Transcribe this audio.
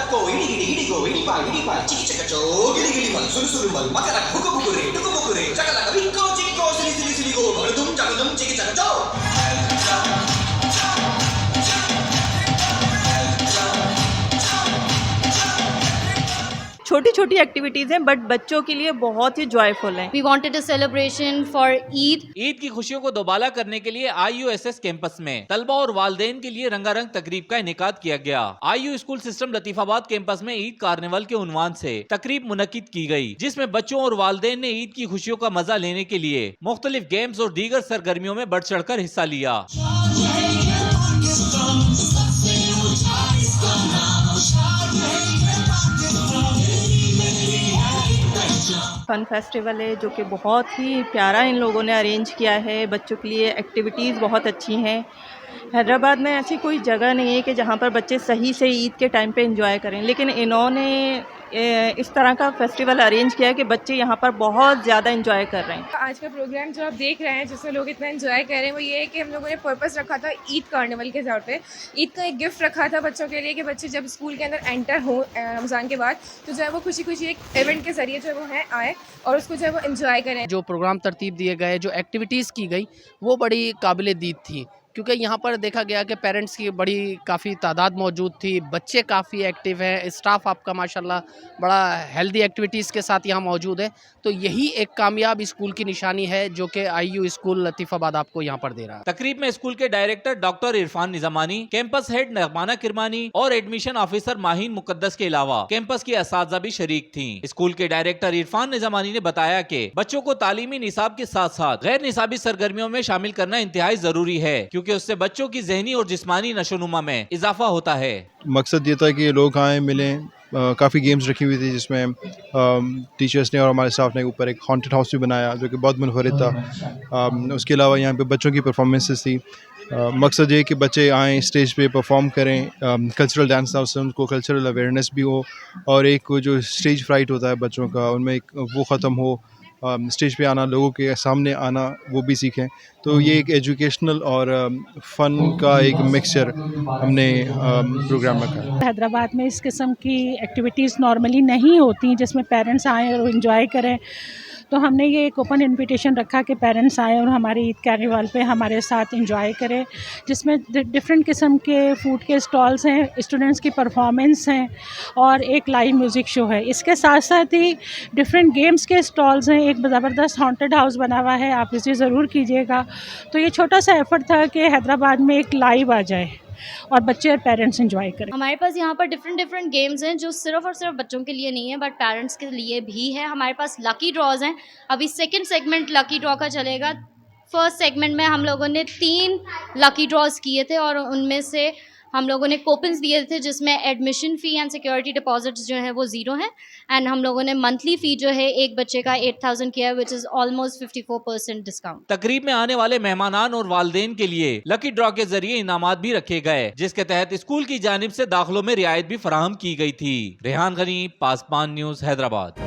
Ko, idigo, idipal, chiki-chaka-cho, gili-gili-mal, sulu-sulu-mal, makarak, buku-buku-re, tuku-buku-re, chakalaka, bingko-chingko, sili-sili-sili-go, magadum, chiki-chaka-cho. छोटी छोटी activities हैं but बच्चों के लिए बहुत ही जॉयफुल हैं। We wanted a celebration for Eid. Eid की खुशियों को दोबाला करने के लिए IUSS कैंपस में तलबा और वालदेन के लिए रंगारंग तकरीब का इनेकाद किया गया। IU school system Latifabad campus में ईद कार्निवल के उन्वान से तकरीब मुनक्किद की गई, जिसमें बच्चों और वालदेन ने ईद की खुशियों का मजा लेने के लिए मुख्तलिफ गेम्स और दीगर सरगर्मियों में बढ़ चढ़कर हिस्सा लिया। फन फेस्टिवल है जो कि बहुत ही प्यारा इन लोगों ने अरेंज किया है। बच्चों के लिए एक्टिविटीज़ बहुत अच्छी हैं। हैदराबाद में ऐसी कोई जगह नहीं है कि जहाँ पर बच्चे सही से ईद के टाइम पे एंजॉय करें, लेकिन इन्होंने इस तरह का फेस्टिवल अरेंज किया है कि बच्चे यहाँ पर बहुत ज़्यादा एंजॉय कर रहे हैं। आज का प्रोग्राम जो आप देख रहे हैं जिसमें लोग इतना एंजॉय कर रहे हैं वो ये है कि हम लोगों ने पर्पस रखा था ईद कार्निवल के तौर पे। ईद का एक गिफ्ट रखा था बच्चों के लिए कि बच्चे जब स्कूल के अंदर एंटर हो रमज़ान के बाद तो जो है वो खुशी खुशी एक इवेंट के ज़रिए जो है वो आए और उसको जो है वो एंजॉय करें। जो प्रोग्राम तरतीब दिए गए, जो एक्टिविटीज़ की गई वो बड़ी काबिल दीद थी, क्योंकि यहाँ पर देखा गया कि पेरेंट्स की बड़ी काफ़ी तादाद मौजूद थी, बच्चे काफ़ी एक्टिव हैं, स्टाफ आपका माशाल्लाह बड़ा हेल्दी एक्टिविटीज़ के साथ यहाँ मौजूद है। तो यही एक कामयाब स्कूल की निशानी है जो कि IU स्कूल लतीफ़ाबाद आपको यहाँ पर दे रहा है। तकरीब में स्कूल के director doctor Irfan Nizamani, campus head नगमाना किरमानी और एडमिशन ऑफिसर माहीन मुकद्दस के अलावा कैंपस की असातिज़ा भी शरीक थी। स्कूल के डायरेक्टर इरफान निजामानी ने बताया कि बच्चों को तालीमी निसाब के साथ साथ गैर निसाबी सरगर्मियों में शामिल करना इंतहाई जरूरी है, क्योंकि उससे बच्चों की ज़हनी और जिस्मानी नशोनुमा में इजाफा होता है। मकसद ये था कि लोग आए, मिलें। काफ़ी गेम्स रखी हुई थी जिसमें टीचर्स ने और हमारे स्टाफ ने ऊपर एक हॉन्टेड हाउस भी बनाया जो कि बहुत मुनफरिद था। उसके अलावा यहाँ पे बच्चों की परफॉर्मेंसेस थी। मकसद ये कि बच्चे आएँ, स्टेज पे परफॉर्म करें, कल्चरल डांस था उससे उनको कल्चरल अवेयरनेस भी हो और एक जो स्टेज फ्राइट होता है बच्चों का उनमें एक वो ख़त्म हो, स्टेज पे आना, लोगों के सामने आना वो भी सीखें। तो ये एक एजुकेशनल और फ़न का एक मिक्सचर हमने प्रोग्राम रखा है। हैदराबाद में इस किस्म की एक्टिविटीज़ नॉर्मली नहीं होती जिसमें पेरेंट्स आएँ और एंजॉय करें, तो हमने ये एक ओपन इनविटेशन रखा कि पेरेंट्स आएँ और हमारे ईद कार्निवल पे हमारे साथ एंजॉय करें, जिसमें डिफरेंट किस्म के फूड के स्टॉल्स हैं, स्टूडेंट्स की परफॉर्मेंस हैं और एक लाइव म्यूज़िक शो है। इसके साथ साथ ही डिफरेंट गेम्स के स्टॉल्स हैं। एक ज़बरदस्त हॉन्टेड हाउस बना हुआ है, आप विजिट ज़रूर कीजिएगा। तो ये छोटा सा एफर्ट था कि हैदराबाद में एक लाइव आ जाए और बच्चे और पेरेंट्स एंजॉय करें। हमारे पास यहाँ पर डिफरेंट गेम्स हैं जो सिर्फ और सिर्फ बच्चों के लिए नहीं है बट पेरेंट्स के लिए भी है। हमारे पास लकी ड्रॉज हैं। अभी सेकंड सेगमेंट लकी ड्रॉ का चलेगा। फर्स्ट सेगमेंट में हम लोगों ने 3 लकी ड्रॉज किए थे और उनमें से हम लोगों ने कूपन्स दिए थे जिसमें admission fee and security deposits जो है वो 0 हैं एंड हम लोगों ने मंथली फ़ी जो है एक बच्चे का 8,000 किया है विच इज़ ऑलमोस्ट 54% डिस्काउंट। तकरीब में आने वाले मेहमानान और वालदेन के लिए लकी ड्रॉ के जरिए इनामात भी रखे गए, जिसके तहत स्कूल की जानिब से दाखिलों में रियायत भी फराहम की गई थी। रेहान गनी, पासपान न्यूज़, हैदराबाद।